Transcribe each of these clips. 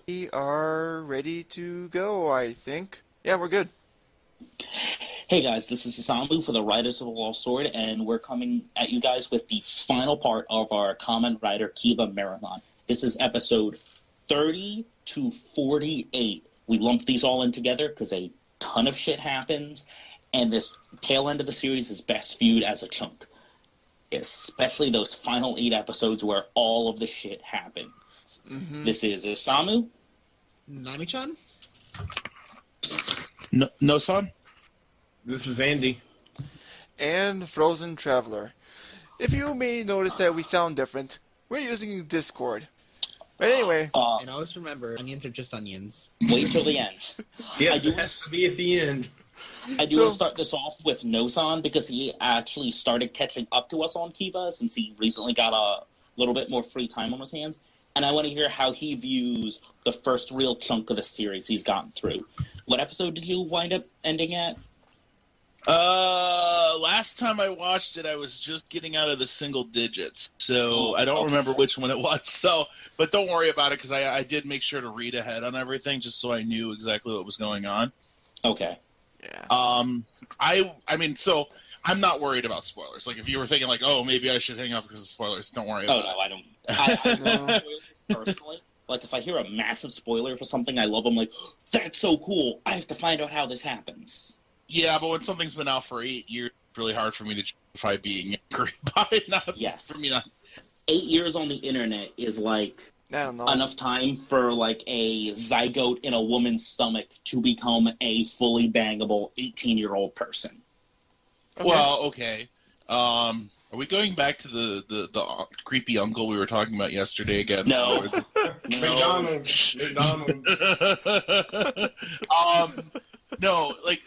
We are ready to go, I think. Yeah, we're good. Hey guys, this is Isamu for the Riders of the Lost Sword, and we're coming at you guys with the final part of our Kamen Rider Kiva marathon. This is episode 30 to 48. We lumped these all in together because a ton of shit happens, and this tail end of the series is best viewed as a chunk. Especially those final 8 episodes where all of the shit happens. Mm-hmm. This is Isamu. Nami-chan? No, son. This is Andy. And Frozen Traveler. If you may notice that we sound different, we're using Discord. But anyway... and always remember, onions are just onions. Wait till the end. Yes, it has to be at the end. I do want to start this off with Nosan because he actually started catching up to us on Kiva since he recently got a little bit more free time on his hands. And I want to hear how he views the first real chunk of the series he's gotten through. What episode did you wind up ending at? Last time I watched it, I was just getting out of the single digits, so I don't remember which one it was. So, but don't worry about it because I did make sure to read ahead on everything just so I knew exactly what was going on. Okay. Yeah. I mean, so I'm not worried about spoilers. Like, if you were thinking, like, oh, maybe I should hang up because of spoilers, don't worry about it. Oh, no, I don't. I love spoilers personally. Like, if I hear a massive spoiler for something I love, I'm like, that's so cool. I have to find out how this happens. Yeah, but when something's been out for 8 years, it's really hard for me to justify being angry about it. Yes. For me not. 8 years on the internet is, like, enough time for, like, a zygote in a woman's stomach to become a fully bangable 18-year-old person. Okay. Well, okay. Are we going back to the creepy uncle we were talking about yesterday again? No. McDonald's. No, like,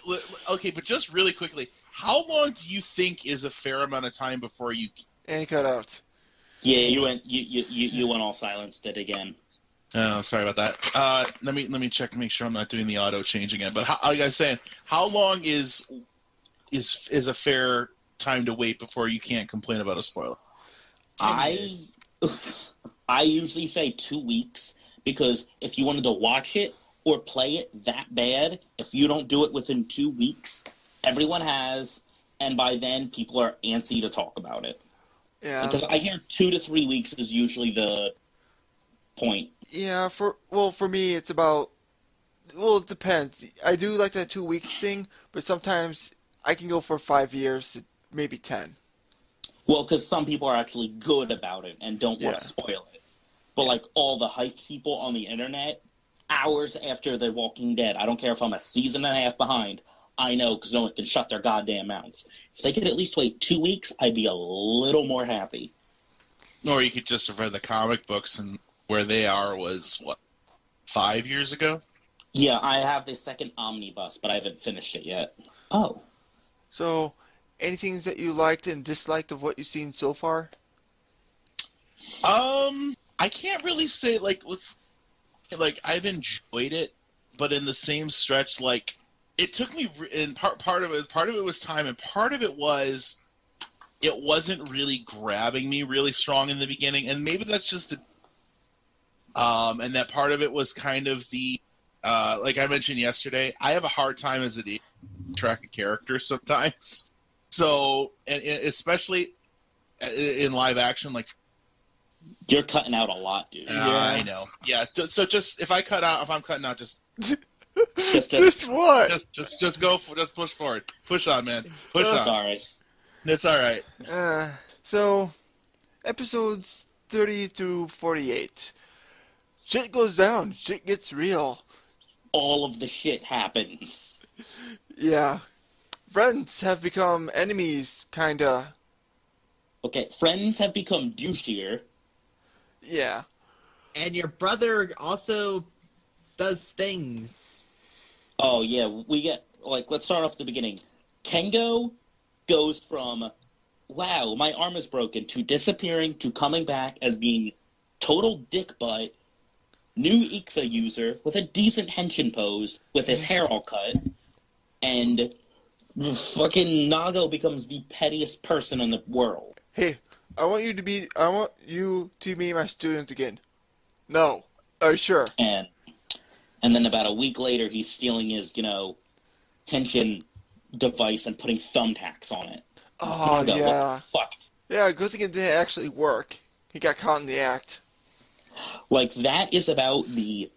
okay, but just really quickly, how long do you think is a fair amount of time before you... And cut out. Yeah, you went all silenced it again. Oh, sorry about that. Let me check to make sure I'm not doing the auto change again. But how, like I was saying, how long is a fair time to wait before you can't complain about a spoiler? I usually say 2 weeks because if you wanted to watch it or play it that bad, if you don't do it within 2 weeks, everyone has, and by then people are antsy to talk about it. Yeah. Because I hear 2 to 3 weeks is usually the point. Yeah, for me, it's about... Well, it depends. I do like that 2 weeks thing, but sometimes I can go for 5 years to maybe 10. Well, because some people are actually good about it and don't want to spoil it. But, like, all the hype people on the internet, hours after The Walking Dead, I don't care if I'm a season and a half behind, I know because no one can shut their goddamn mouths. If they could at least wait 2 weeks, I'd be a little more happy. Or you could just have read the comic books, and where they are was, 5 years ago? Yeah, I have the second omnibus, but I haven't finished it yet. Oh. So, anything that you liked and disliked of what you've seen so far? I can't really say, I've enjoyed it, but in the same stretch, it took me, and part of it was time, and part of it wasn't really grabbing me really strong in the beginning, and maybe that's just and that part of it was kind of the, like I mentioned yesterday, I have a hard time as a track of characters sometimes, so, and especially in live action, you're cutting out a lot, dude. Yeah, I know. Yeah, so just, if I'm cutting out, just... Just what? Just go. Just push forward. Push on, man. Push on. Sorry. It's all right. So, episodes 30 through 48. Shit goes down. Shit gets real. All of the shit happens. Yeah. Friends have become enemies, kinda. Okay, friends have become douchier. Yeah. And your brother also does things. Oh, yeah, we get, let's start off at the beginning. Kengo goes from, wow, my arm is broken, to disappearing, to coming back as being total dick butt, new Ixa user with a decent henshin pose, with his hair all cut, and fucking Nago becomes the pettiest person in the world. Hey, I want you to be my student again. No. Sure. And And then about a week later, he's stealing his, Henshin device and putting thumbtacks on it. Oh, Naga, yeah. what the fuck? Yeah, good thing it didn't actually work. He got caught in the act. Like, that is about the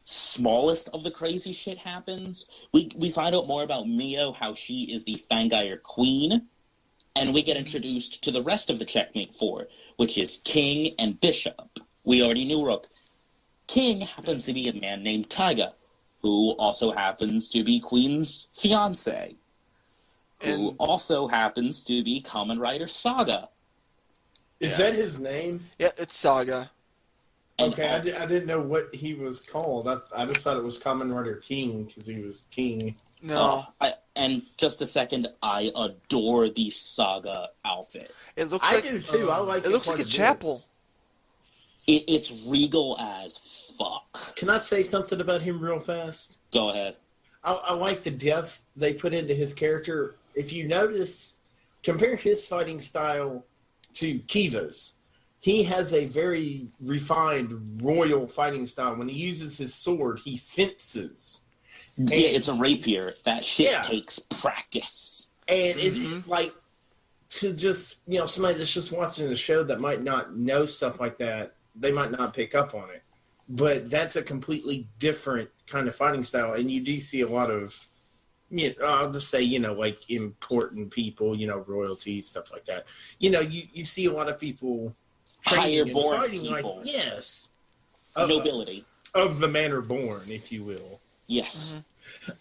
smallest of the crazy shit happens. We find out more about Mio, how she is the Fangire queen, and we get introduced to the rest of the Checkmate Four, which is King and Bishop. We already knew Rook. King happens to be a man named Taiga, who also happens to be Queen's fiancé, who also happens to be Kamen Rider Saga. Is that his name? Yeah, it's Saga. And Okay, I didn't know what he was called. I just thought it was Kamen Rider King because he was king. No. And just a second, I adore the Saga outfit. It looks I like do too. I like it. it looks quite like a bit. chapel. It's regal as fuck. Can I say something about him real fast? Go ahead. I like the depth they put into his character. If you notice, compare his fighting style to Kiva's. He has a very refined royal fighting style. When he uses his sword, he fences. Yeah, it's a rapier. That shit takes practice. And it's like, to just, somebody that's just watching the show that might not know stuff like that, they might not pick up on it. But that's a completely different kind of fighting style. And you do see a lot of, I'll just say, like important people, royalty, stuff like that. You see a lot of people Higher training and born fighting people. like, yes. Nobility. Of the manner born, if you will. Yes.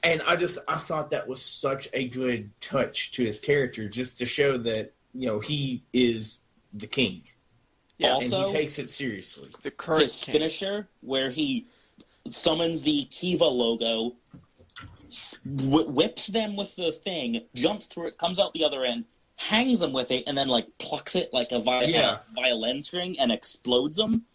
And I thought that was such a good touch to his character, just to show that, he is the king. Yeah. Also, and he takes it seriously. The current his king. finisher, where he summons the Kiva logo, whips them with the thing, jumps through it, comes out the other end, hangs them with it, and then plucks it like a violin string and explodes them.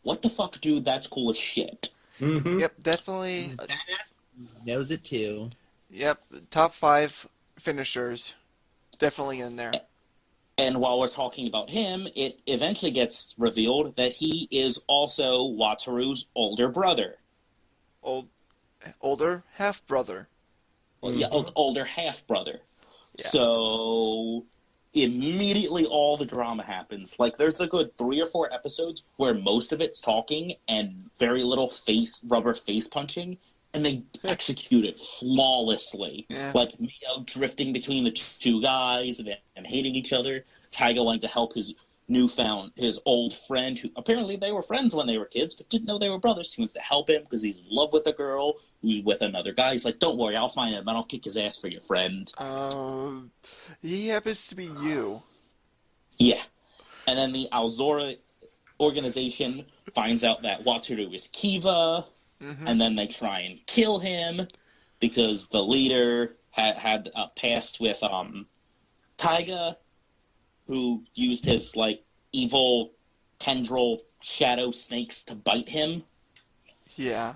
What the fuck, dude? That's cool as shit. Mm-hmm. Yep, definitely. He's badass. Knows it too. Yep, top 5 finishers. Definitely in there. And while we're talking about him, it eventually gets revealed that he is also Wataru's older brother. Older half-brother. Well, yeah, older half-brother. Yeah. So immediately all the drama happens. There's a good 3 or 4 episodes where most of it's talking and very little rubber face punching, and they execute it flawlessly. Yeah. Mio drifting between the two guys and hating each other. Taiga wanting to help his old friend, who apparently they were friends when they were kids, but didn't know they were brothers. He wants to help him because he's in love with a girl who's with another guy. He's like, don't worry, I'll find him, and I'll kick his ass for your friend. He happens to be you. Yeah. And then the Alzora organization finds out that Wataru is Kiva, and then they try and kill him because the leader had a past with Taiga, who used his evil tendril shadow snakes to bite him. Yeah.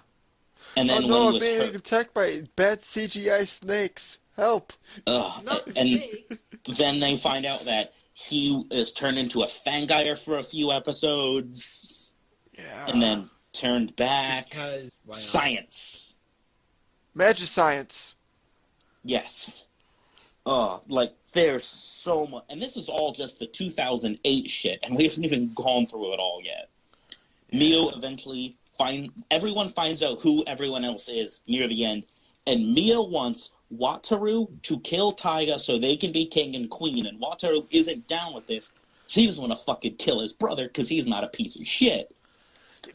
And then oh when no, he I'm was being hurt, attacked by bad CGI snakes. Help. Not the and snakes. then they find out that he is turned into a Fangire for a few episodes, Yeah. and then turned back. Because why not? Science. Magic science. Yes. There's so much, and this is all just the 2008 shit, and we haven't even gone through it all yet. Yeah. Mio eventually everyone finds out who everyone else is near the end, and Mio wants Wataru to kill Taiga so they can be king and queen, and Wataru isn't down with this. So he doesn't want to fucking kill his brother because he's not a piece of shit.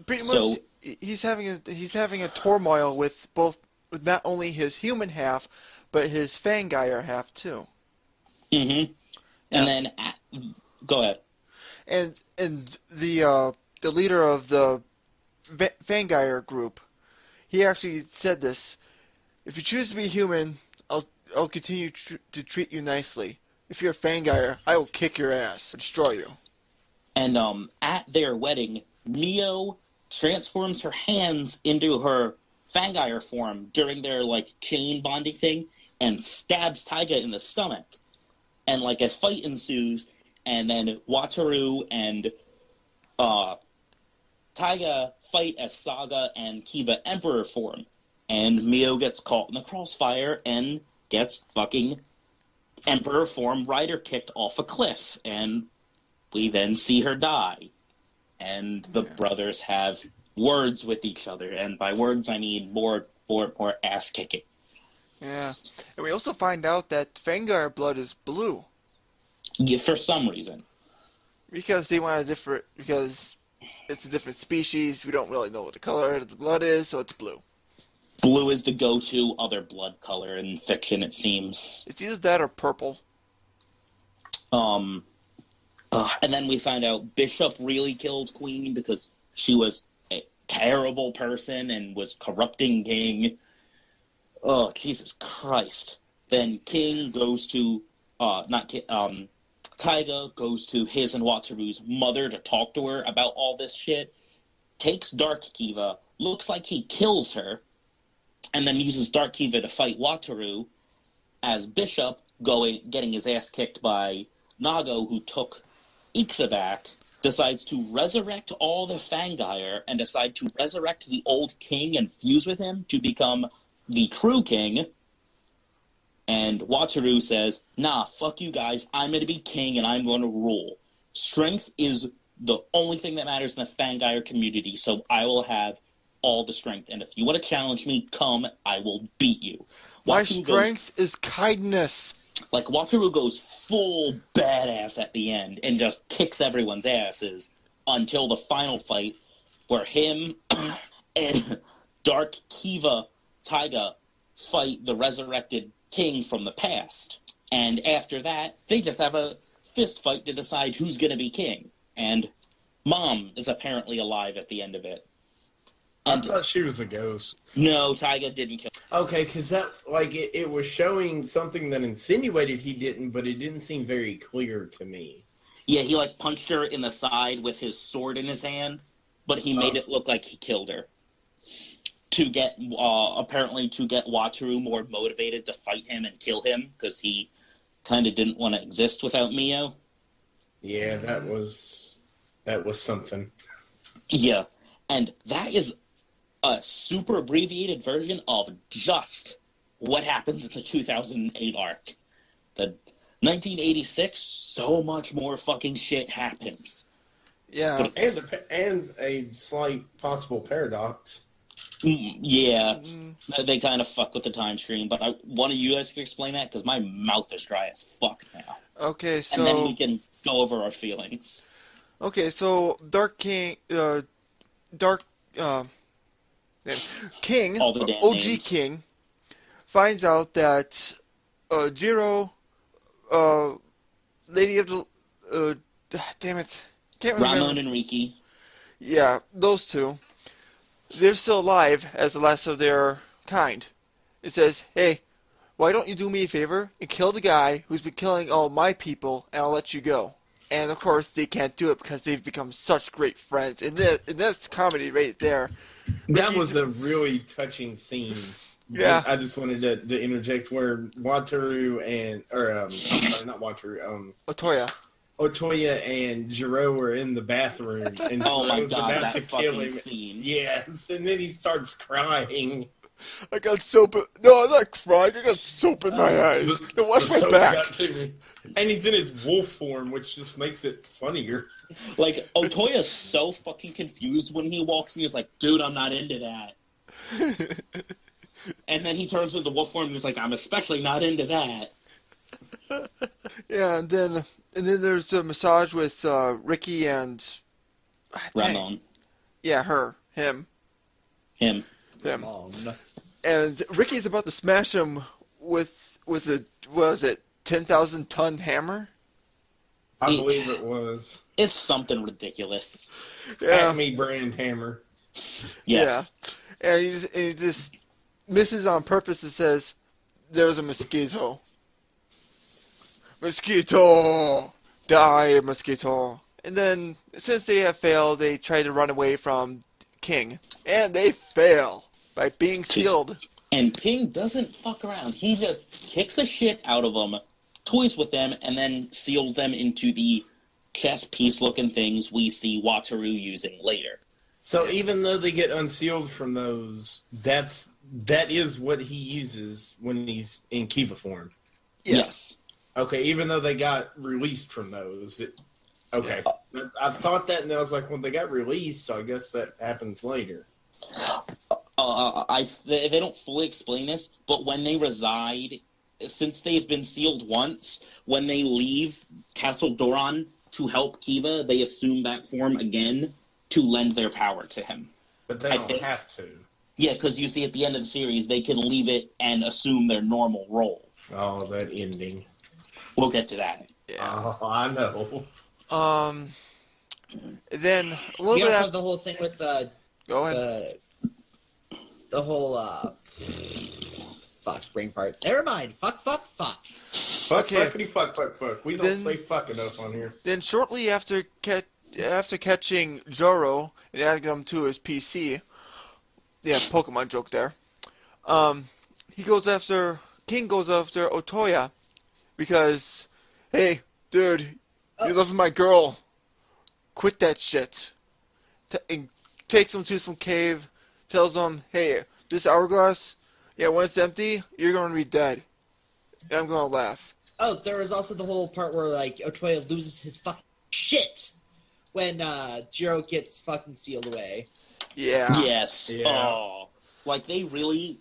Pretty much, he's having a turmoil with not only his human half, but his Fangire half too. Mm-hmm. Yeah. And then, go ahead. And the leader of the Fangire group, he actually said this: "If you choose to be human, I'll continue to treat you nicely. If you're a Fangire, I will kick your ass, destroy you." And at their wedding, Mio transforms her hands into her Fangire form during their chain bonding thing, and stabs Taiga in the stomach. And a fight ensues, and then Wataru and Taiga fight as Saga and Kiva Emperor form, and Mio gets caught in the crossfire and gets fucking Emperor form rider kicked off a cliff, and we then see her die. And the brothers have words with each other, and by words I mean more ass kicking. Yeah, and we also find out that Vanguard blood is blue Yeah, for some reason. because because it's a different species. We don't really know what the color of the blood is, so it's blue. Blue is the go-to other blood color in fiction, it seems. It's either that or purple. And then we find out Bishop really killed Queen because she was a terrible person and was corrupting King. Oh, Jesus Christ. Then King goes to, Taiga goes to his and Wataru's mother to talk to her about all this shit, takes Dark Kiva, looks like he kills her, and then uses Dark Kiva to fight Wataru as Bishop getting his ass kicked by Nago, who took Ixa back, decides to resurrect all the Fangire and decide to resurrect the old king and fuse with him to become the true king. And Wataru says, nah, fuck you guys, I'm going to be king and I'm going to rule. Strength is the only thing that matters in the Fangire community, so I will have all the strength. And if you want to challenge me, come, I will beat you. My Wataru strength is kindness. Like, Wataru goes full badass at the end and just kicks everyone's asses until the final fight where him and Dark Kiva Taiga fight the resurrected king from the past. And after that, they just have a fist fight to decide who's going to be king. And Mom is apparently alive at the end of it. I thought she was a ghost. No, Taiga didn't kill her. Okay, because that, like, it was showing something that insinuated he didn't, but it didn't seem very clear to me. Yeah, he, like, punched her in the side with his sword in his hand, but he made it look like he killed her. To get, apparently to get Wataru more motivated to fight him and kill him, because he kind of didn't want to exist without Mio. Yeah, that was something. Yeah, and that is a super abbreviated version of just what happens in the 2008 arc. The 1986, so much more fucking shit happens. Yeah. And a slight possible paradox. Yeah, they kind of fuck with the time stream, but one of you guys can explain that, because my mouth is dry as fuck now. Okay, so... And then we can go over our feelings. Okay, so King, All the damn OG names. King, finds out that Jiro, Lady of the... damn it. Can't remember. Ramon and Riki. Yeah, those two. They're still alive as the last of their kind. It says, hey, why don't you do me a favor and kill the guy who's been killing all my people, and I'll let you go. And of course, they can't do it because they've become such great friends. And that's comedy right there. That was a really touching scene. Yeah. I just wanted to interject where Wataru and, sorry, not Wataru, Otoya and Jiro were in the bathroom, and Oh my was god, about that to kill fucking him. scene. Yes, and then he starts crying. I got soap. No, I'm not crying. I got soap in my eyes. Now watch The my soap back. got to me. And he's in his wolf form, which just makes it funnier. Like, Otoya's so fucking confused when he walks in. He's like, dude, I'm not into that. And then he turns into the wolf form and he's like, I'm especially not into that. Yeah, and then there's a massage with Ricky and Ramon. Yeah, him. And Ricky's about to smash him with a, what was it, 10,000-ton hammer? I believe it was. It's something ridiculous. Yeah. Acme brand hammer. Yes. Yeah. And he just misses on purpose and says, there's a mosquito. Mosquito! Die, mosquito. And then, since they have failed, they try to run away from King. And they fail by being sealed. And King doesn't fuck around. He just kicks the shit out of them, toys with them, and then seals them into the chess piece-looking things we see Wataru using later. So even though they get unsealed from those, that is what he uses when he's in Kiva form. Yeah. Yes. Okay, even though they got released from those. Okay. I thought that, and then I was like, well, they got released, so I guess that happens later. They don't fully explain this, but when they reside, since they've been sealed once, when they leave Castle Doran to help Kiva, they assume that form again to lend their power to him. But they don't have to. Yeah, because you see at the end of the series, they can leave it and assume their normal role. Oh, that ending. We'll get to that. Yeah. Oh, I know. Then a little We bit also after, have the whole thing with go ahead. the whole fuck brain fart. Never mind. Fuck. Fuck, Okay. fuckity, fuck. We don't Then- say fuck enough on here. Then shortly after catching Zoro and adding him to his PC, yeah, Pokemon joke there. King goes after Otoya because, hey, dude, you love my girl. Quit that shit. And takes him to some cave, tells him, hey, this hourglass, yeah, when it's empty, you're going to be dead. And I'm going to laugh. Oh, there was also the whole part where like Otoya loses his fucking shit when Jiro gets fucking sealed away. Yeah. Yes. Yeah. Oh. Like, they really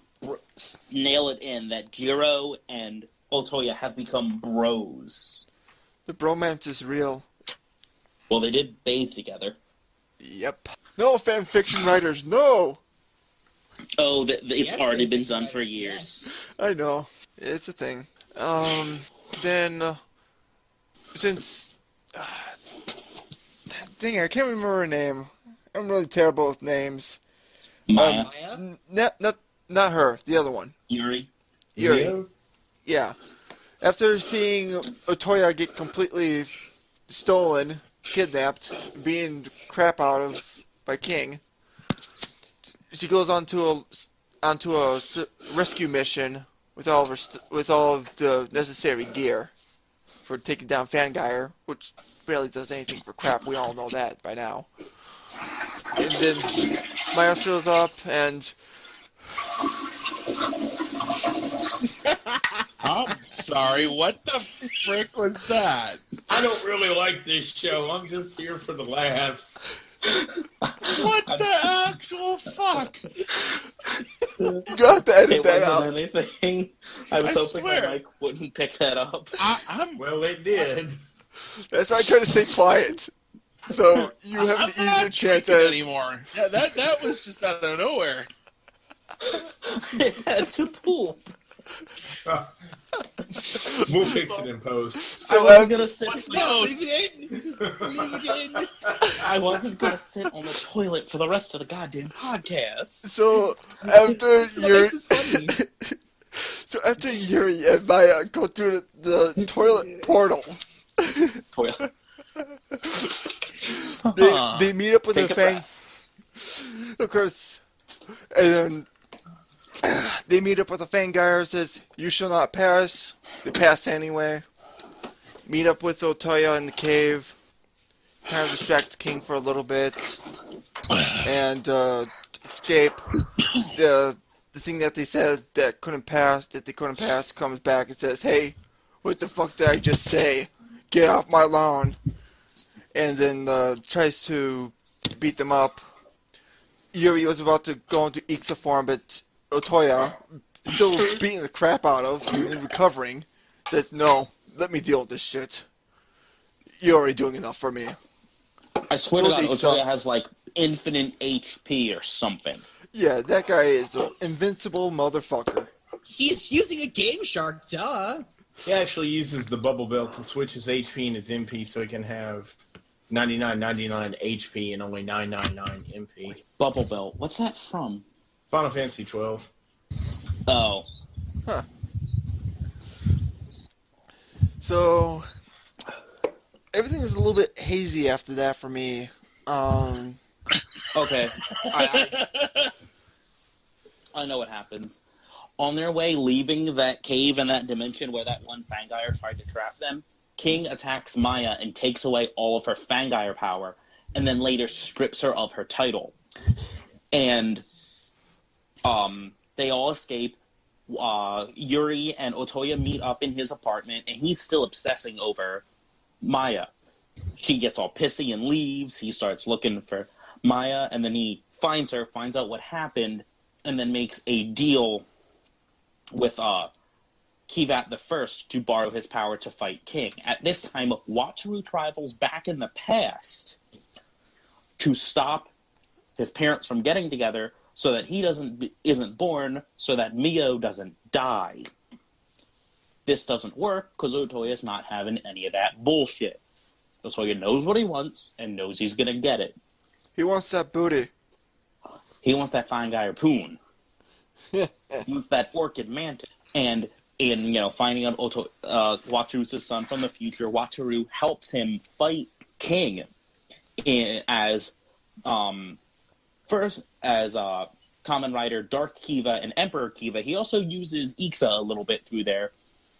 nail it in that Jiro and Otoya have become bros. The bromance is real. Well, they did bathe together. Yep. No fan fiction writers, no! Oh, it's Yes, already they been think done that for is, years. yes. I know. It's a thing. Then, since... dang, I can't remember her name. I'm really terrible with names. Maya, Maya? Not her, the other one. Yuri. Yuri. Rio? Yeah. After seeing Otoya get completely stolen, kidnapped, being crap out of by King, she goes onto a rescue mission with all of the necessary gear for taking down Fangire, which barely does anything for crap. We all know that by now. And then Maya shows up and I'm sorry, what the frick was that? I don't really like this show. I'm just here for the laughs. What the actual fuck? you got to edit It that wasn't out. anything. I was I hoping my swear. mic wouldn't pick that up. I'm Well, it did. That's why I try to stay quiet. So you have I'm an easier not chance drinking at anymore. Yeah, that was just out of nowhere. I had to poop. We'll fix it in post. I So wasn't gonna sit. No, Leave it in. Leave it in. I wasn't gonna sit on the toilet for the rest of the goddamn podcast. So after This is what makes this funny. so after Yuri and Maya go through the toilet portal, Toilet. they meet up with Take the a Fang. breath. Of course, and then they meet up with the Fangire. Says, "You shall not pass." They pass anyway. Meet up with Otoya in the cave. Kind of distract the king for a little bit, and escape. The thing that they said that they couldn't pass, comes back and says, "Hey, what the fuck did I just say? Get off my lawn!" And then tries to beat them up. Yuri was about to go into Ixa form, but Otoya, still beating the crap out of and recovering, says, "No, let me deal with this shit. You're already doing enough for me." I swear to God, We'll take Otoya some. has like infinite HP or something. Yeah, that guy is an invincible motherfucker. He's using a Game Shark, duh. He actually uses the bubble belt to switch his HP and his MP so he can have 99 HP and only 999 MP. Bubble Belt. What's that from? Final Fantasy 12. Oh, So, everything is a little bit hazy after that for me. okay. I know what happens. On their way leaving that cave and that dimension where that one Fangire tried to trap them, King attacks Maya and takes away all of her Fangire power, and then later strips her of her title. And they all escape. Yuri and Otoya meet up in his apartment, and he's still obsessing over Maya. She gets all pissy and leaves. He starts looking for Maya, and then he finds her, finds out what happened, and then makes a deal with Kivat the First to borrow his power to fight King. At this time, Wataru travels back in the past to stop his parents from getting together so that he isn't born, so that Mio doesn't die. This doesn't work because Otoya's not having any of that bullshit. Otoya knows what he wants and knows he's gonna get it. He wants that booty. He wants that fine guy or poon. He wants that orchid mantis. And in finding out Wataru's his son from the future, Wataru helps him fight King as Kamen Rider Dark Kiva and Emperor Kiva. He also uses Ixa a little bit through there.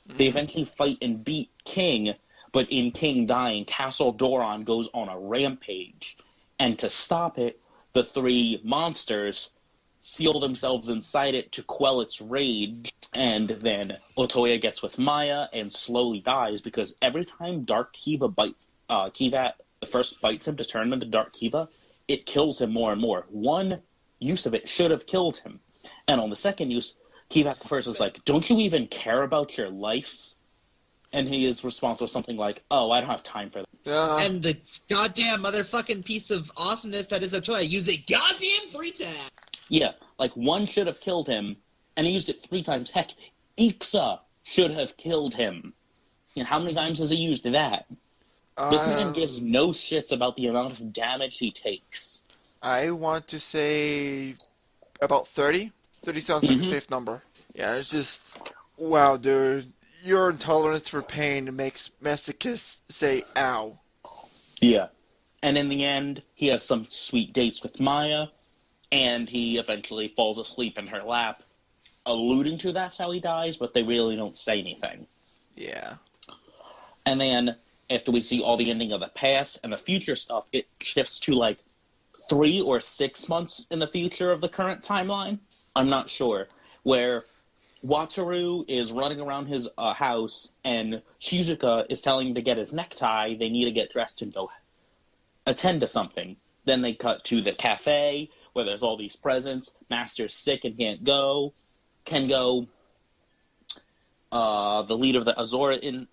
They eventually fight and beat King, but in King dying, Castle Doron goes on a rampage. And to stop it, the three monsters seal themselves inside it to quell its rage. And then Otoya gets with Maya and slowly dies because every time Dark Kiva bites Kiva, the first bites him to turn into Dark Kiva, it kills him more and more. One use of it should have killed him. And on the second use, Kiva the First is like, don't you even care about your life? And he is responsible with something like, oh, I don't have time for that. And the goddamn motherfucking piece of awesomeness that is Otoya use a goddamn 3-tag. Yeah, like one should have killed him, and he used it 3 times. Heck, Ixa should have killed him. And how many times has he used that? This man gives no shits about the amount of damage he takes. I want to say about 30. 30 sounds like a safe number. Yeah, it's just, wow, dude. Your intolerance for pain makes masochists say, ow. Yeah. And in the end, he has some sweet dates with Maya, and he eventually falls asleep in her lap, alluding to that's how he dies, but they really don't say anything. Yeah. And then, after we see all the ending of the past and the future stuff, it shifts to like 3 or 6 months in the future of the current timeline. I'm not sure. Where Wataru is running around his house, and Shizuka is telling him to get his necktie. They need to get dressed and go attend to something. Then they cut to the cafe, where there's all these presents. Master's sick and can't go. Kengo, the leader of the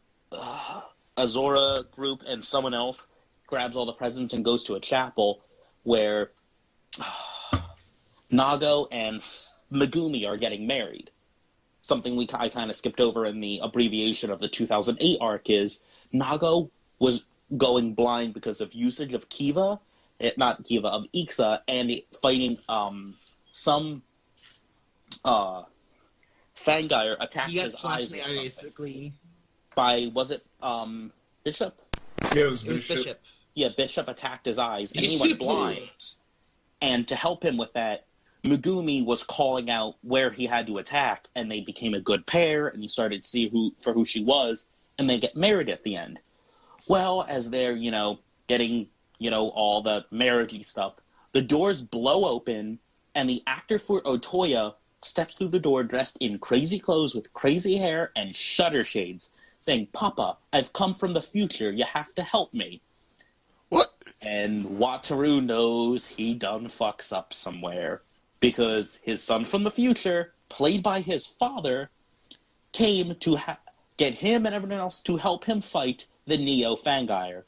Azora group, and someone else grabs all the presents and goes to a chapel where Nago and Megumi are getting married. Something I kind of skipped over in the abbreviation of the 2008 arc is Nago was going blind because of usage of Kiva, not Kiva, of Ixa, and fighting some Fangire attacked his eyes or something. Basically. By, was it Bishop? Yeah, it was It was Bishop. Bishop. Yeah, Bishop attacked his eyes, and he went blind. And to help him with that, Megumi was calling out where he had to attack, and they became a good pair, and he started to see who she was, and they get married at the end. Well, as they're, getting, all the marriagey stuff, the doors blow open, and the actor for Otoya steps through the door dressed in crazy clothes with crazy hair and shutter shades, saying, "Papa, I've come from the future, you have to help me." What? And Wataru knows he done fucks up somewhere. Because his son from the future, played by his father, came to get him and everyone else to help him fight the Neo Fangire.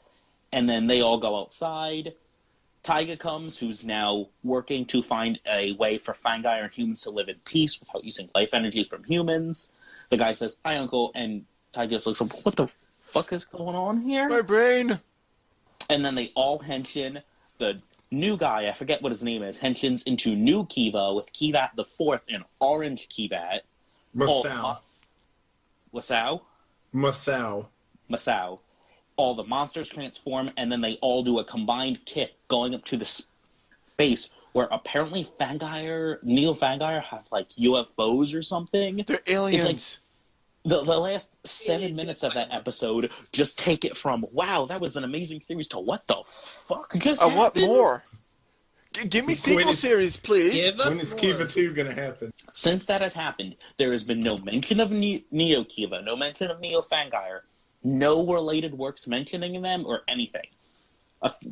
And then they all go outside. Taiga comes, who's now working to find a way for Fangire and humans to live in peace without using life energy from humans. The guy says, "Hi, Uncle," and Taiga's like, "What the fuck is going on here?" My brain! And then they all henshin. The new guy, I forget what his name is, henshins into New Kiva with Kivat the Fourth and Orange Kivat. Masao. Masao. All the monsters transform, and then they all do a combined kick going up to the space where apparently Neo Fangire have like UFOs or something. They're aliens. It's like the last 7 minutes of that episode just take it from, wow, that was an amazing series, to what the fuck just I want happened? more. Give me When sequel is- series, please. Give us When is more. Kiva 2 gonna happen? Since that has happened, there has been no mention of Neo Kiva, no mention of Neo Fangire, no related works mentioning them or anything.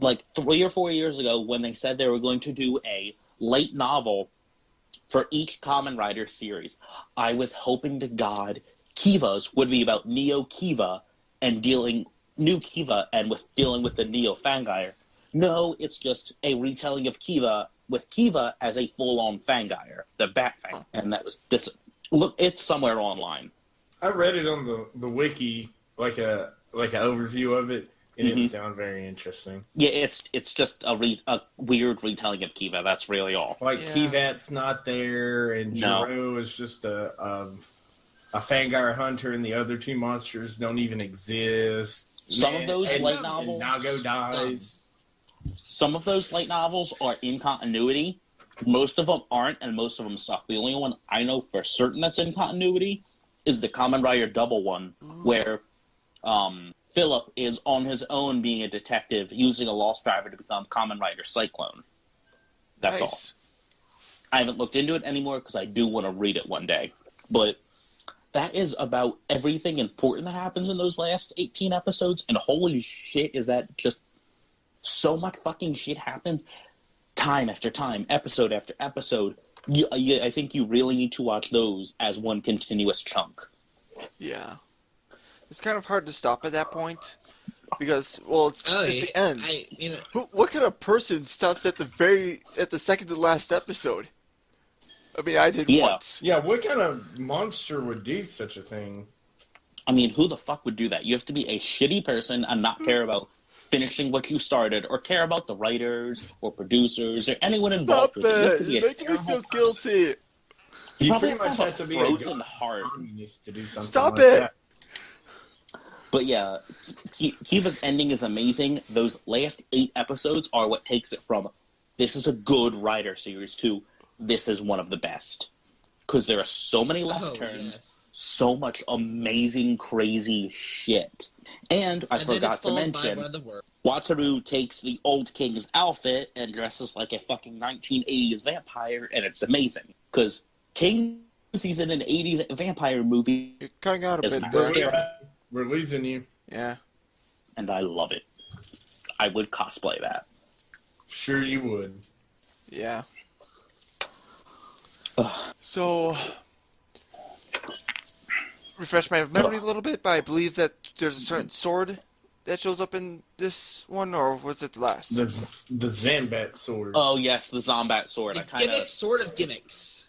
Like 3 or 4 years ago, when they said they were going to do a light novel for each Kamen Rider series, I was hoping to God Kiva's would be about Neo Kiva and New Kiva and dealing with the Neo Fangire. No, it's just a retelling of Kiva with Kiva as a full-on Fangire, the Bat Fang, and that was this. Look, it's somewhere online. I read it on the wiki, like a overview of it. It didn't sound very interesting. Yeah, it's just a weird retelling of Kiva. That's really all. Like Yeah. Kivat's not there, and No. Jiro is just a Fangire hunter, and the other two monsters don't even exist. Some of those and, light and novels- Nago dies. Some of those light novels are in continuity. Most of them aren't, and most of them suck. The only one I know for certain that's in continuity is the Kamen Rider Double one, where Philip is on his own being a detective, using a lost driver to become Kamen Rider Cyclone. That's all. Nice. I haven't looked into it anymore because I do want to read it one day. But that is about everything important that happens in those last 18 episodes, and holy shit, is that just so much fucking shit happens time after time, episode after episode. I think you really need to watch those as one continuous chunk. Yeah. It's kind of hard to stop at that point because, well, it's the end. What kind of person stops at the second to last episode? I mean, I did once. Yeah, what kind of monster would do such a thing? I mean, who the fuck would do that? You have to be a shitty person and not care about finishing what you started, or care about the writers or producers or anyone involved Stop with it. You have to it! be You're a making me terrible feel person. guilty. You You probably pretty much have have to a be frozen a heart. communist to do something Stop like it! that. But yeah, Kiva's ending is amazing. Those last 8 episodes are what takes it from this is a good Rider series to this is one of the best. Because there are so many left turns, so much amazing, crazy shit. And I forgot to mention, Wataru takes the old king's outfit and dresses like a fucking 1980s vampire, and it's amazing. Because King sees in an 80s vampire movie You're cutting out a is bit my there. scare, We're losing you. Yeah. and I love it. I would cosplay that. Sure you would. Yeah. Ugh. So, refresh my memory a little bit, but I believe that there's a certain sword that shows up in this one, or was it the last? The Zambat sword. Oh yes, the Zombat sword. The I kind gimmick of sword of gimmicks.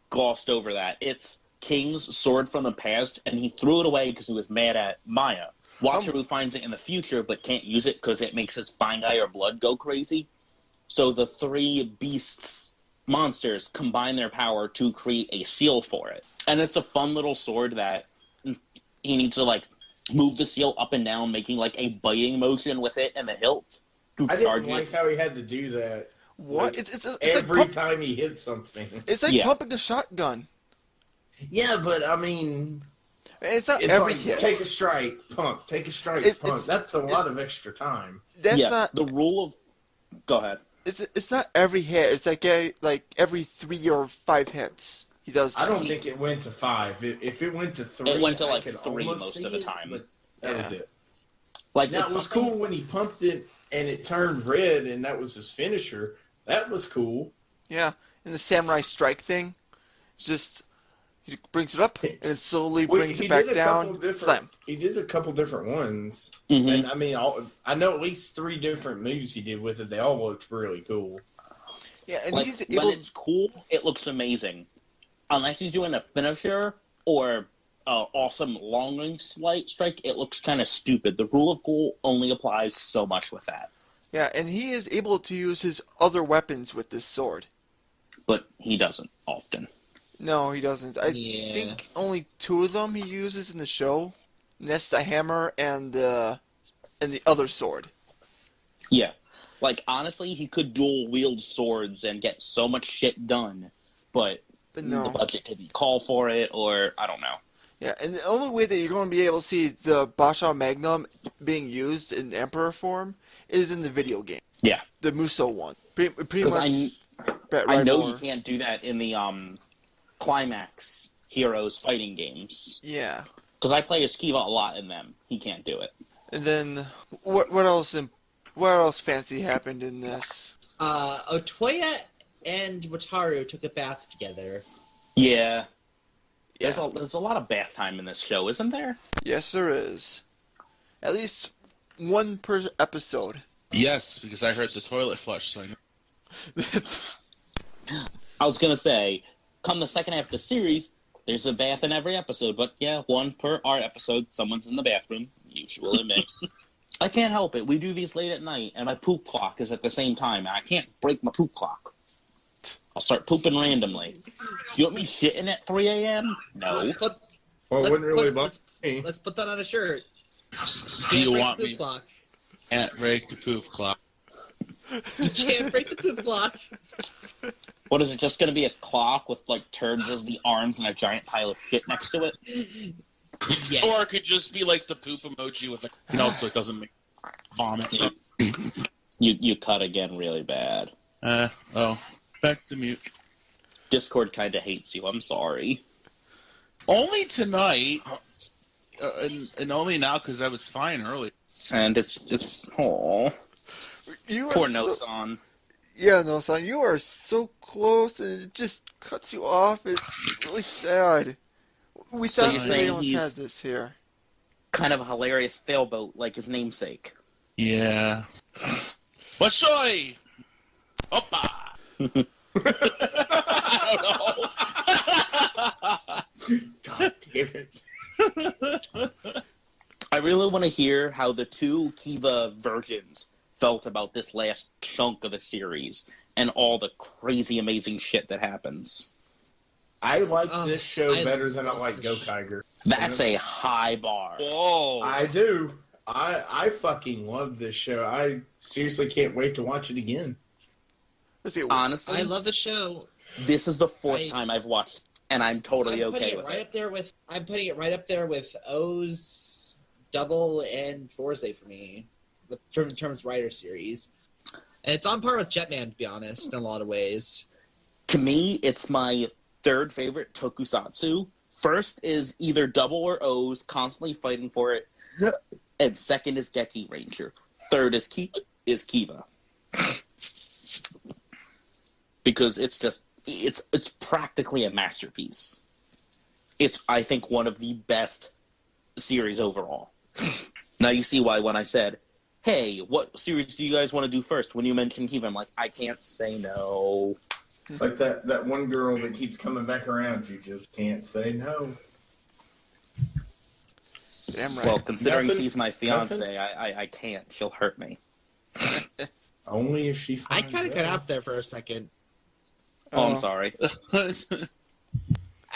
glossed over that. It's King's sword from the past, and he threw it away because he was mad at Maya. Wataru finds it in the future, but can't use it because it makes his Fangire blood go crazy. So the 3 beasts, monsters, combine their power to create a seal for it. And it's a fun little sword that he needs to, like, move the seal up and down, making, like, a biting motion with it and the hilt to I charge didn't like how he had to do that. What? Like, It's every like time he hit something. it's like Yeah. pumping the shotgun. Yeah, but I mean, It's not it's every like hit. take a strike, pump. Take a strike, It's- pump. That's a lot of extra time. That's yeah, not. the rule of... Go ahead. It's not every hit. It's like every 3 or 5 hits. He does. That. I don't think it went to 5. If it went to 3, It went to, I like, could 3 almost most see of the it, time. but that was it. Like, Now, it's it was something- cool when he pumped it and it turned red, and that was his finisher. That was cool. Yeah, and the samurai strike thing, it's just he brings it up and it slowly brings He it back did a couple down. different- Slam. He did a couple different ones. Mhm. And I mean, I know at least 3 different moves he did with it. They all looked really cool. Yeah, and Like, he's when able. it's cool, it looks amazing. Unless he's doing a finisher or awesome long-range strike, it looks kind of stupid. The rule of cool only applies so much with that. Yeah, and he is able to use his other weapons with this sword. But he doesn't often. No, he doesn't. I Yeah. think only 2 of them he uses in the show. And that's the hammer and the other sword. Yeah. Like, honestly, he could dual-wield swords and get so much shit done, but But the no. budget didn't call for it, or I don't know. Yeah, and the only way that you're going to be able to see the Basha Magnum being used in Emperor form is in the video game. Yeah. The Muso one. Pretty Because much. I know you can't do that in the Climax Heroes fighting games. Yeah. Because I play as Kiva a lot in them. He can't do it. And then what else fancy happened in this? Otoya and Wataru took a bath together. Yeah. There's a lot of bath time in this show, isn't there? Yes, there is. At least one per episode. Yes, because I heard the toilet flush. So I was going to say, come the second half of the series, there's a bath in every episode. But yeah, one per our episode, someone's in the bathroom. Usually me. I can't help it. We do these late at night, and my poop clock is at the same time, and I can't break my poop clock. I'll start pooping randomly. Do you want me shitting at 3 a.m.? No. Well, it wouldn't really bother me. Let's put that on a shirt. Do you Can't break want the poop me? clock. Can't break the poop clock. You can't break the poop clock. What is it, just going to be a clock with, like, turds as the arms and a giant pile of shit next to it? Yes. Or it could just be like the poop emoji with a note so it doesn't make vomit. You cut again really bad. Back to mute. Discord kind of hates you. I'm sorry. Only tonight, and only now because I was fine early. And it's poor No-san. Yeah, No-san, you are so close, and it just cuts you off. It's really sad. We So thought you're saying everyone he's- had this here. Kind of a hilarious failboat like his namesake. Yeah. Washoy! Oppa! I God damn it. I really want to hear how the two Kiva virgins felt about this last chunk of the series and all the crazy, amazing shit that happens. I like this show I better than I love like this Go show. Tiger. That's a high bar. Whoa! I do. I fucking love this show. I seriously can't wait to watch it again. Let's see. Honestly, I love the show. this is the fourth time I've watched, and I'm totally I'm putting okay it with right it. up there with. I'm putting it right up there with O's, Double, and Forza for me, in terms of writer series. And it's on par with Jetman, to be honest, in a lot of ways. To me, it's my third favorite tokusatsu. First is either Double or O's, constantly fighting for it. And second is Geki Ranger. Third is Kiva. Because it's practically a masterpiece. It's, I think, one of the best series overall. Now you see why when I said, hey, what series do you guys want to do first? When you mentioned Kiva, I'm like, I can't say no. It's like that one girl that keeps coming back around. You just can't say no. Damn right. Well, considering Nothing- she's my fiance, I can't. She'll hurt me. Only if she. I finds kind of cut out. off there for a second. Oh, I'm sorry. I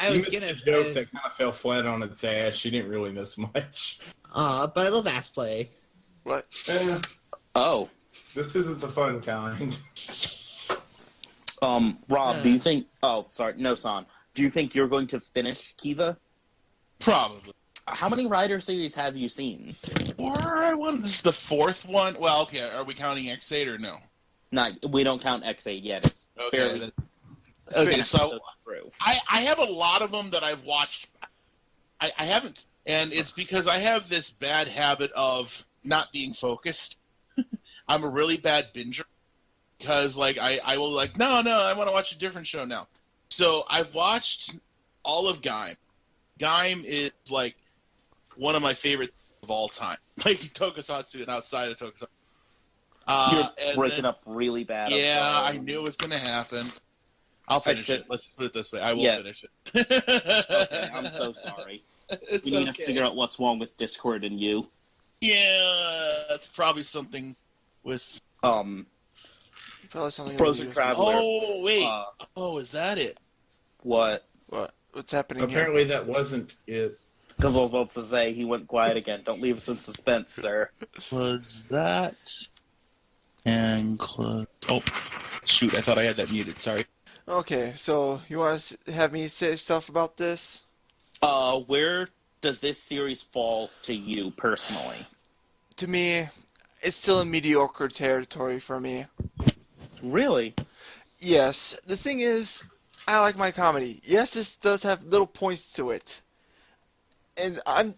You was missed gonna a joke that kind of fell flat on its ass. She didn't really miss much. but I love ass play. What? Eh, Oh, this isn't the fun kind. Rob, do you think... Oh, sorry, no-san. Do you think you're going to finish Kiva? Probably. How many Rider series have you seen? This is the fourth one. Well, okay. Are we counting X8 or no? Not, we don't count X8 yet. It's barely... then- Okay, so episodes through. I have a lot of them that I've watched. I haven't, and it's because I have this bad habit of not being focused. I'm a really bad binger because, like, I will like, no, I want to watch a different show now. So I've watched all of Gaim. Gaim is like one of my favorite of all time, like Tokusatsu and outside of Tokusatsu. You're and breaking then- up really bad. I'm Yeah, sorry. I knew it was going to happen. I'll finish it. Let's put it this way. I will Yeah. finish it. Okay, I'm so sorry. It's We need okay. to figure out what's wrong with Discord and you. Yeah, it's probably something with. Probably something. Frozen Traveler. Oh wait. Uh, Is that it? What? What's happening here? Apparently, that wasn't it. Because I was about to say, he went quiet again. Don't leave us in suspense, sir. Was that? And close. Oh, shoot! I thought I had that muted. Sorry. Okay, so you want to have me say stuff about this? Where does this series fall to you personally? To me, it's still in mediocre territory for me. Really? Yes. The thing is, I like my comedy. Yes, this does have little points to it, and I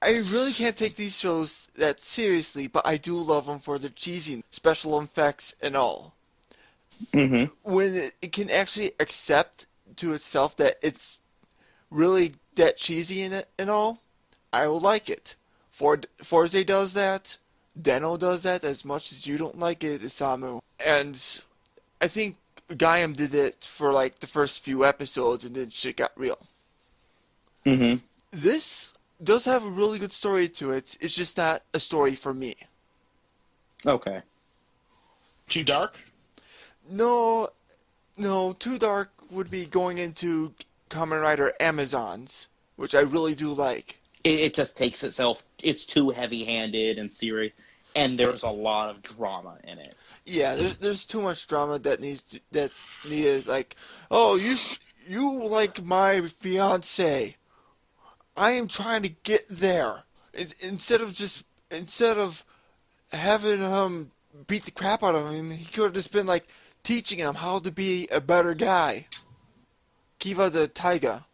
really can't take these shows that seriously, but I do love them for their cheesy special effects and all. Mm-hmm. When it can actually accept to itself that it's really that cheesy in it and all, I will like it. Forze does that. Deno does that as much as you don't like it, Isamu. And I think Gaiam did it for like the first few episodes and then shit got real. Mm-hmm. This does have a really good story to it. It's just not a story for me. Okay. Too dark? No, Too Dark would be going into Kamen Rider Amazons, which I really do like. It just takes itself. It's too heavy-handed and serious, and there's a lot of drama in it. Yeah, there's too much drama that's needed. Like, oh, you like my fiance. I am trying to get there. Instead of having him beat the crap out of him, he could have just been like teaching him how to be a better guy. Kiva the Taiga.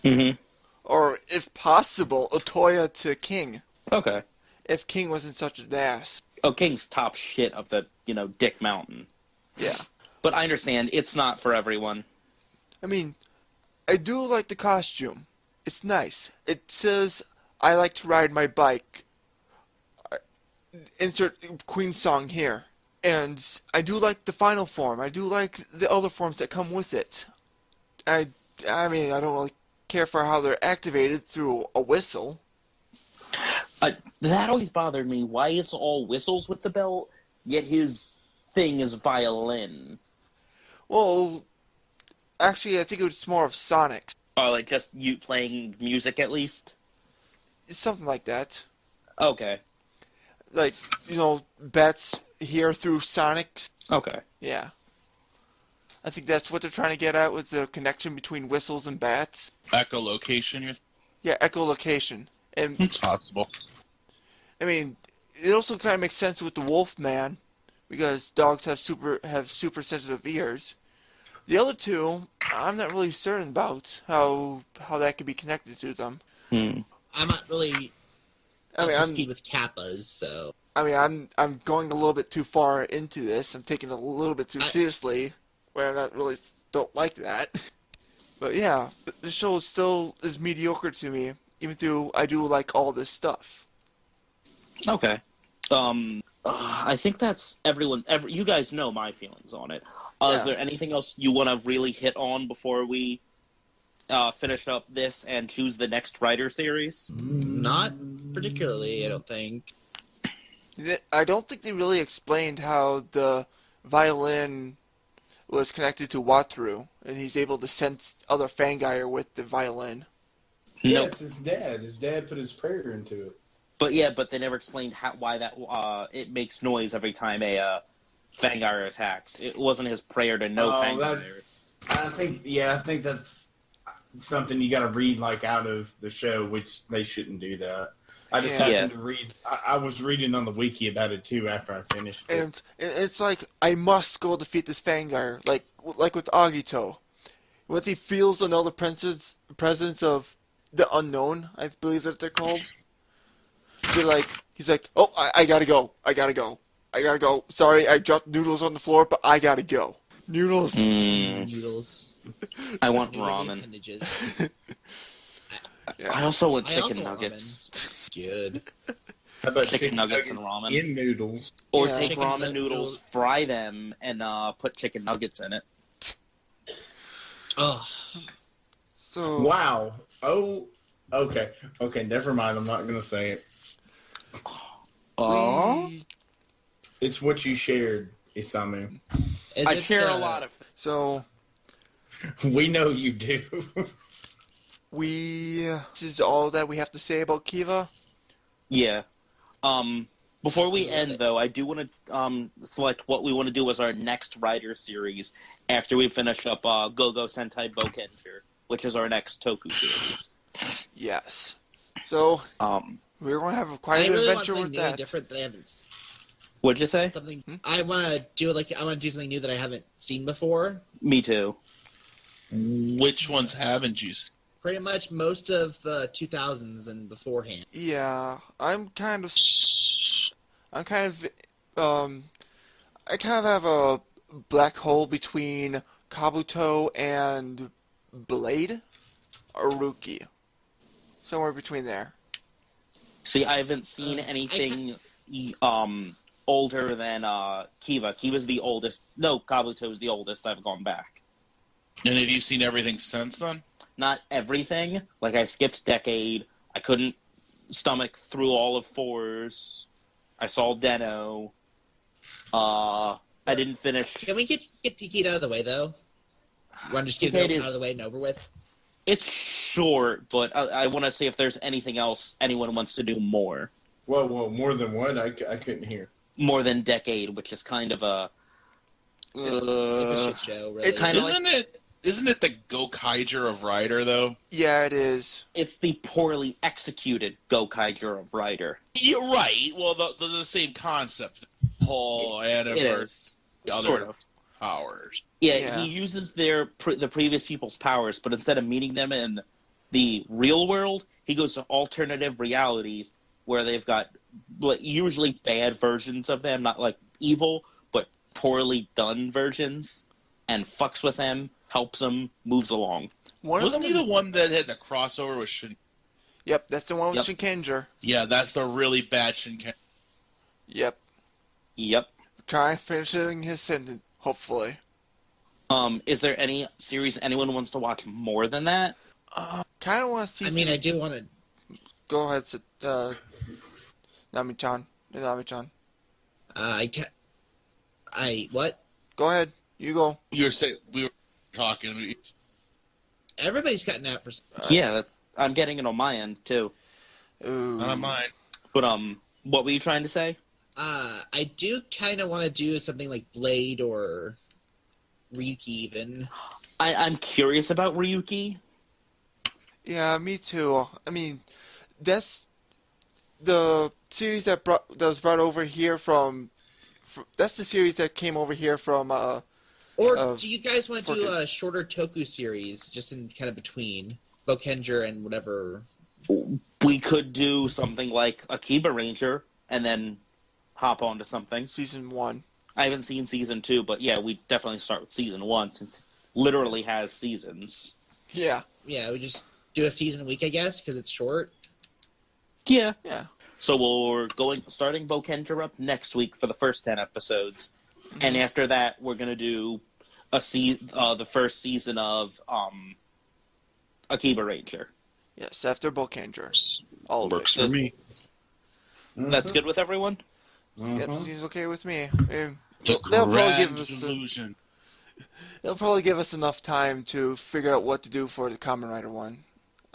Mm-hmm. Or, if possible, Otoya to King. Okay. If King wasn't such an ass. Oh, King's top shit of the, Dick Mountain. Yeah. But I understand, it's not for everyone. I mean, I do like the costume. It's nice. It says, I like to ride my bike. Insert Queen song here. And I do like the final form. I do like the other forms that come with it. I mean, I don't really care for how they're activated through a whistle. That always bothered me. Why it's all whistles with the belt, yet his thing is violin. Well, actually, I think it's more of Sonic. Oh, like just you playing music at least? Something like that. Okay. Like, bats hear through Sonic. Okay. Yeah. I think that's what they're trying to get at with the connection between whistles and bats. Echolocation, Yeah, echolocation. And it's possible. I mean, it also kind of makes sense with the wolf man, because dogs have super sensitive ears. The other two, I'm not really certain about how that could be connected to them. Hmm. I'm not really I mean, up to speed with kappas, so. I mean, I'm going a little bit too far into this. I'm taking it a little bit too seriously, where I not really don't like that. But yeah, the show still is mediocre to me, even though I do like all this stuff. Okay. I think that's everyone. You guys know my feelings on it. Is there anything else you want to really hit on before we finish up this and choose the next Rider series? Not particularly, I don't think. I don't think they really explained how the violin was connected to Wataru, and he's able to sense other Fangire with the violin. Yeah, Nope. it's his dad. His dad put his prayer into it. But they never explained why that it makes noise every time a Fangire attacks. It wasn't his prayer to no Fangires. I think that's something you got to read out of the show, which they shouldn't do that. I just happened to read. I was reading on the wiki about it too after I finished it. And it's like, I must go defeat this Fangire, like with Agito. Once he feels another presence of the unknown, I believe that they're called. He's like, oh, I gotta go. Sorry, I dropped noodles on the floor, but I gotta go. Noodles. Noodles. I want Noodles ramen. appendages. Yeah. I also want I chicken also want nuggets. Good. How about Chicken nuggets and ramen. in noodles? Or Yeah. take Chicken ramen noodles, noodles. fry them, and put chicken nuggets in it. Oh, So Wow. Oh. Okay. Okay. Never mind. I'm not gonna say it. we, It's what you shared, Isamu. is I it, share a lot of. so We know you do. this is all that we have to say about Kiva. Yeah. Before we end, though, I do want to select what we want to do as our next Rider series after we finish up Go-Go Sentai Bokenger, which is our next Toku series. Yes. So we're going to have quite I an really want adventure something with new and that. different that I haven't. What'd you say? something I want to do. I want to do something new that I haven't seen before. Me too. Which ones haven't you seen? Pretty much most of the 2000s and beforehand. Yeah, I'm kind of, I kind of have a black hole between Kabuto and Blade, or Ruki. Somewhere between there. See, I haven't seen anything older than Kiva. Kiva's the oldest. No, Kabuto's the oldest I've gone back. And have you seen everything since then? Not everything. Like, I skipped Decade. I couldn't stomach through all of Fours. I saw Deno. I didn't finish. Can we get Decade out of the way, though? You want to just get Decade it out of the way and over with? It's short, but I want to see if there's anything else anyone wants to do more. Whoa, more than one? I couldn't hear. More than Decade, which is kind of a... It's a shit show, really. it's kind of Isn't it the Gokaiger of Rider, though? Yeah, it is. It's the poorly executed Gokaiger of Rider. You're right. Well, the same concept. Whole It anniversary is. other Sort of. powers. Yeah, he uses the previous people's powers, but instead of meeting them in the real world, he goes to alternative realities where they've got usually bad versions of them, not like evil, but poorly done versions, and fucks with them, helps them, moves along. Wasn't he the one that had the crossover with Shin? Yep, that's the one with Yep. Shinkenger. Yeah, that's the really bad Shinken. Yep. Yep. Try finishing his sentence, hopefully. Is there any series anyone wants to watch more than that? Kind of want to see. I mean, I do want to... Go ahead, Nami-chan. Nami-chan. What? Go ahead. You go. You were saying we were talking. Everybody's cutting out for... Yeah, I'm getting it on my end, too. Ooh. Not on mine. But, what were you trying to say? I do kind of want to do something like Blade or Ryuki even. I'm curious about Ryuki. Yeah, me too. I mean, that's the series that was brought over here from. That's the series that came over here from. Or do you guys want to do Focus. a shorter Toku series, just in kind of between Bokenger and whatever? We could do something like Akiba Ranger and then hop on to something. Season 1. I haven't seen season 2, but yeah, we definitely start with season 1 since it literally has seasons. Yeah. Yeah, we just do a season a week, I guess, because it's short. Yeah. Yeah. So we're starting Bokenger up next week for the first 10 episodes, and after that we're gonna do the first season of Akiba Ranger. Yes, after Bokenger. All of Works it. for me. That's good with everyone? Yep, seems okay with me. The They'll probably grand give us illusion. they'll probably give us enough time to figure out what to do for the Kamen Rider one.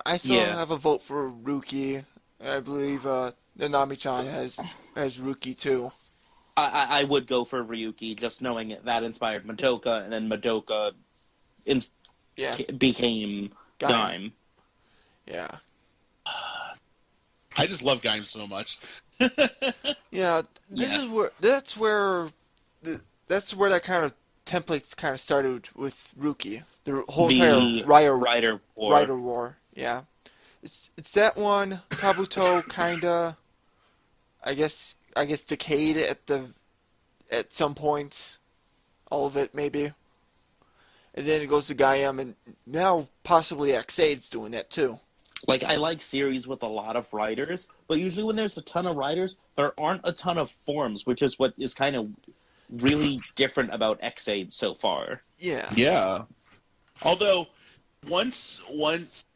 I still Yeah. have a vote for Ruki. I believe Nanami-chan has Ruki too. I would go for Ryuki, just knowing that inspired Madoka, and then Madoka Yeah. became Gaim. Yeah. I just love Gaim so much. Yeah. That's where that kind of template kind of started with Ruki. The whole entire Rider War. Rider War. Yeah. It's that one. Kabuto kinda. I guess Decade at some points. All of it maybe. And then it goes to Gaim, and now possibly Xade's doing that too. Like, I like series with a lot of writers, but usually when there's a ton of writers, there aren't a ton of forms, which is what is kind of really different about Xade so far. Yeah. Yeah. Although, once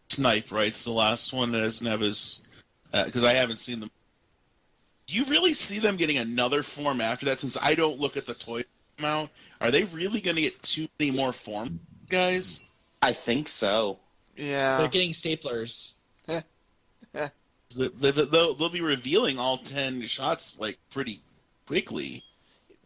Snipe writes the last one that doesn't have his... Because I haven't seen them. Do you really see them getting another form after that? Since I don't look at the toy amount, are they really going to get too many more forms, guys? I think so. Yeah. They're getting staplers. They'll be revealing all 10 shots like pretty quickly.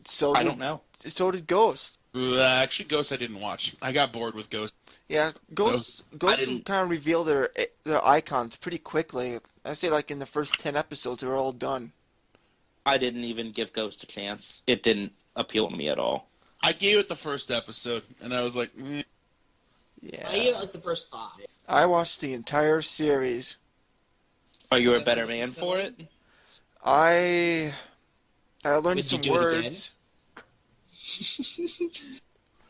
So I don't know. So did Ghost. Actually, Ghost I didn't watch. I got bored with Ghost. Yeah, Ghost didn't- kind of revealed their icons pretty quickly. I say like in the first 10 episodes, they were all done. I didn't even give Ghost a chance. It didn't appeal to me at all. I gave it the first episode, and I was like, Yeah. I gave it like the first 5. I watched the entire series. Are you a better man for it? I learned Would you some do it again? words.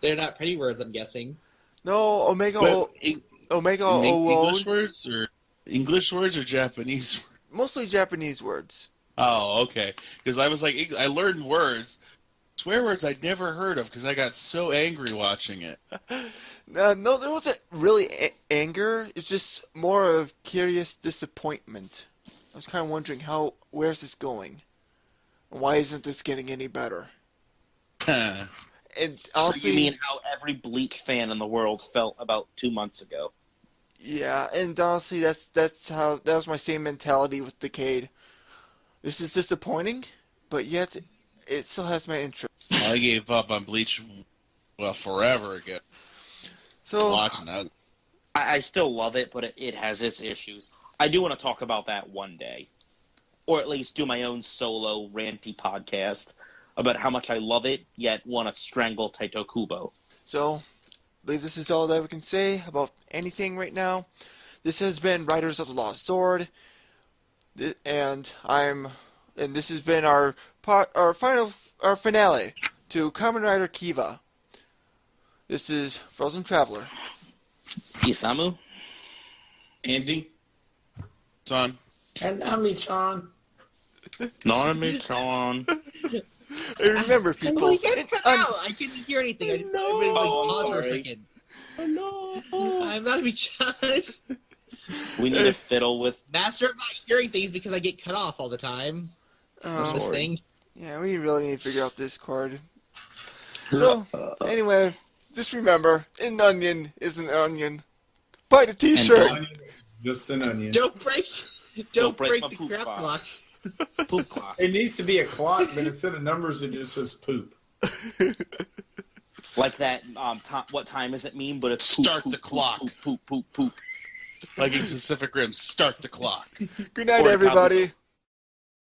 They're not pretty words, I'm guessing. No, Omega Omega English O. words or English words or Japanese words? Mostly Japanese words. Oh, okay. Because I was like, I learned words, swear words I'd never heard of because I got so angry watching it. No, there wasn't really anger. It's just more of curious disappointment. I was kind of wondering where's this going? Why isn't this getting any better? And So honestly, you mean how every Bleach fan in the world felt about 2 months ago? yeah, and honestly, that was my same mentality with Decade. This is disappointing, but yet it still has my interest. I gave up on Bleach, forever ago. So Watching that. I still love it, but it has its issues. I do want to talk about that one day. Or at least do my own solo ranty podcast about how much I love it, yet want to strangle Taito Kubo. So, I believe this is all that we can say about anything right now. This has been Riders of the Lost Zord, and this has been our finale to Kamen Rider Kiva. This is Frozen Traveler. Isamu? Andy? Son. And Ami-chan. Nami-chan. And remember, people. Well, get cut out! I couldn't hear anything. I didn't pause for a sorry. second. I'm not a child. We need a fiddle with... Master of not hearing things because I get cut off all the time. Oh, This thing. yeah, we really need to figure out Discord. So, anyway, just remember, an onion is an onion. Buy the t-shirt! Just an onion. Don't break break my the poop crap clock. block. Poop clock. It needs to be a clock, but instead of numbers, it just says poop. Like that, what time is it meme, but it's poop, Start poop, the poop, clock. Poop, poop, poop, poop. Like in Pacific Rim, start the clock. Good night, Or a everybody.